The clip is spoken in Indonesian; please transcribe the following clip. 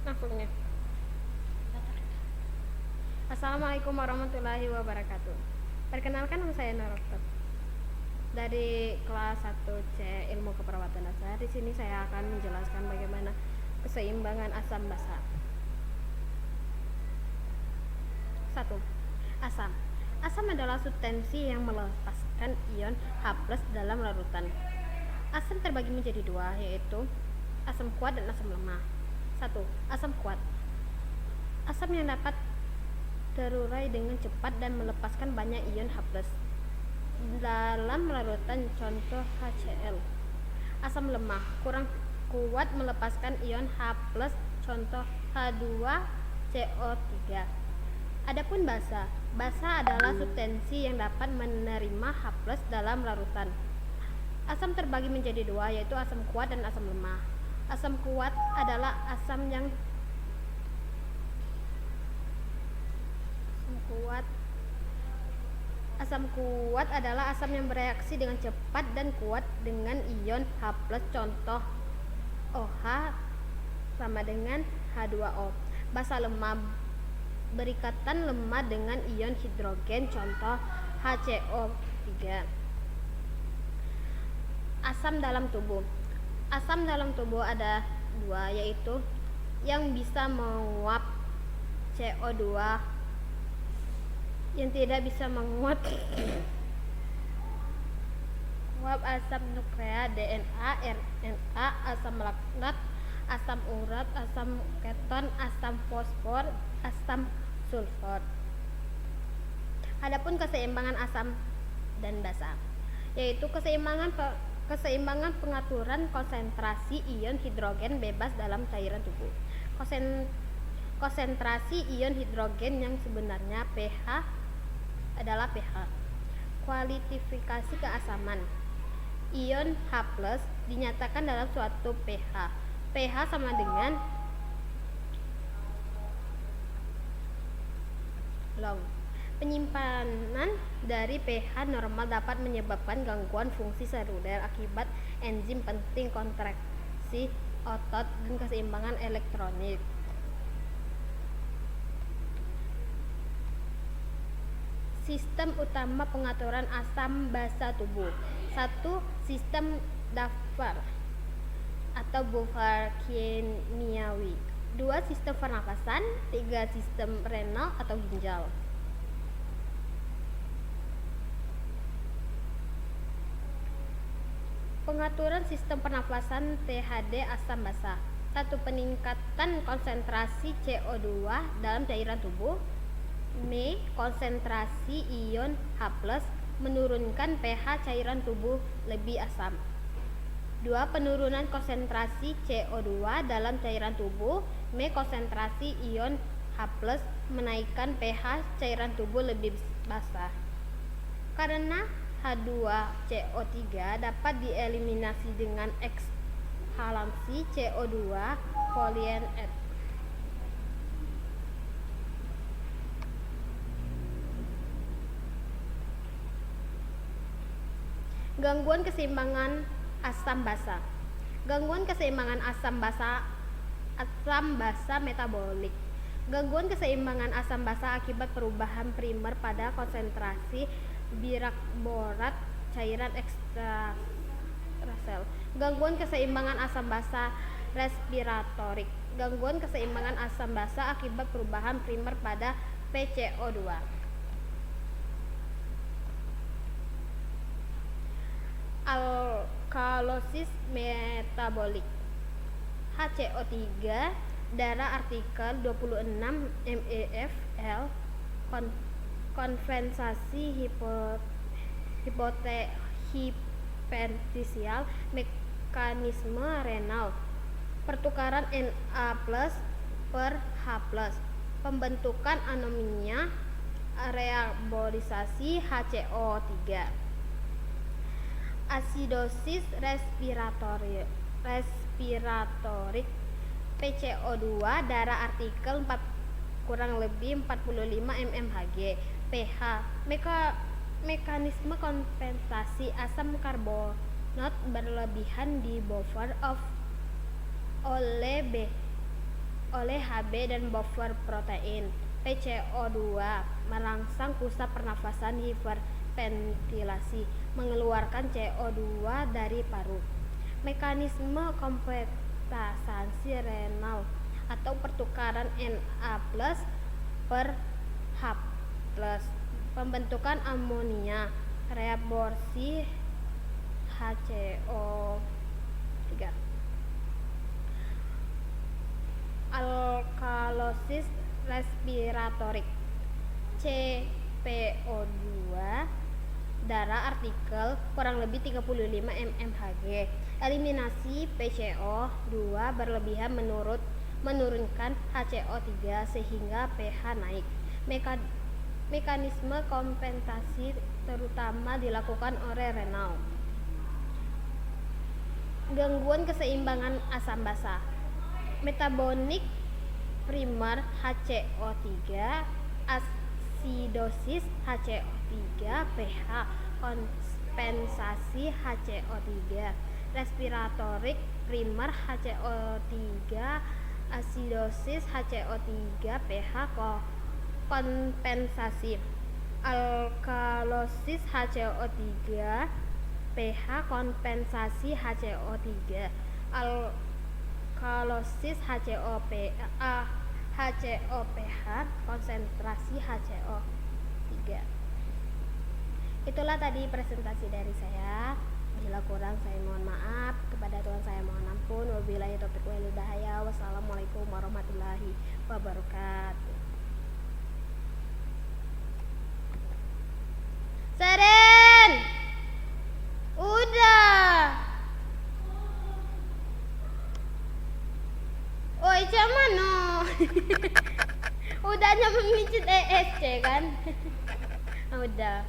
Langsungnya. Assalamualaikum warahmatullahi wabarakatuh. Perkenalkan, nama saya Naroktot dari kelas 1C Ilmu Keperawatan Dasar. Di sini saya akan menjelaskan bagaimana keseimbangan asam basa. 1. Asam. Asam adalah substansi yang melepaskan ion H+ dalam larutan. Asam terbagi menjadi dua, yaitu asam kuat dan asam lemah. 1. Asam kuat. Asam yang dapat terurai dengan cepat dan melepaskan banyak ion H+ dalam larutan, contoh HCl. Asam lemah kurang kuat melepaskan ion H+, contoh H2CO3. Adapun basa. Basa adalah substansi yang dapat menerima H+ dalam larutan. Asam terbagi menjadi dua, yaitu asam kuat dan asam lemah. Asam kuat adalah asam yang bereaksi dengan cepat dan kuat dengan ion H+, contoh OH sama dengan H2O. Basa lemah berikatan lemah dengan ion hidrogen, contoh HCO3. Asam dalam tubuh. Asam dalam tubuh ada dua, yaitu yang bisa menguap CO2, yang tidak bisa menguap asam nukleat DNA, RNA, asam laktat, asam urat, asam keton, asam fosfor, asam sulfur. Adapun keseimbangan asam dan basa, yaitu keseimbangan pengaturan konsentrasi ion hidrogen bebas dalam cairan tubuh. Konsentrasi ion hidrogen yang sebenarnya pH adalah pH. Kuantifikasi keasaman. Ion H+ dinyatakan dalam suatu pH. pH sama dengan long. Penyimpanan dari pH normal dapat menyebabkan gangguan fungsi seluler akibat enzim penting, kontraksi otot, dan keseimbangan elektrolit. Sistem utama pengaturan asam basa tubuh. 1. Sistem Dafar atau buffer kimiawi. 2. Sistem pernafasan. 3. Sistem renal atau ginjal. Pengaturan sistem pernafasan THD asam basa. 1. Peningkatan konsentrasi CO2 dalam cairan tubuh. Konsentrasi ion H+ menurunkan pH cairan tubuh lebih asam. 2. Penurunan konsentrasi CO2 dalam cairan tubuh. Konsentrasi ion H+ menaikkan pH cairan tubuh lebih basa. Karena H2CO3 dapat dieliminasi dengan ekshalasi CO2 polyener. Gangguan keseimbangan asam basa. Gangguan keseimbangan asam basa metabolik. Gangguan keseimbangan asam basa akibat perubahan primer pada konsentrasi bikarbonat cairan ekstrasel. Gangguan keseimbangan asam basa respiratorik. Gangguan keseimbangan asam basa akibat perubahan primer pada PCO2. Alkalosis metabolik. HCO3 darah artikel 26 mEFL konvensasi hipertensial, mekanisme renal, pertukaran Na+ per H+, pembentukan anomia, reabsorbasi HCO3. Asidosis respiratorik. PCO2 darah artikel 4 kurang lebih 45 mmHg. pH. Mekanisme kompensasi asam karbonat berlebihan di buffer oleh oleh Hb dan buffer protein. PCO2 merangsang pusat pernafasan hiperventilasi, mengeluarkan CO2 dari paru. Mekanisme kompensasi renal atau pertukaran Na+ per H+, pembentukan amonia, reabsorpsi HCO3, alkalosis respiratorik, CPO2, darah artikel kurang lebih 35 mmHg. Eliminasi PCO2 berlebihan menurunkan HCO3 sehingga pH naik. Mekanisme kompensasi terutama dilakukan oleh renal. Gangguan keseimbangan asam basa. Metabolik primer HCO3, asidosis HCO3, pH kompensasi HCO3, respiratorik primer HCO3, asidosis HCO3, pH kompensasi, alkalosis HCO3, pH kompensasi HCO3, alkalosis HCO-pH konsentrasi HCO3. Itulah tadi presentasi dari saya. Bila kurang saya mohon maaf, kepada Tuhan saya mohon ampun. Wabillahi taufiq wal hidayah. Wassalamualaikum warahmatullahi wabarakatuh. Seren, udah. Oi, cuman no. Udahnya memijit ESC kan? Udah.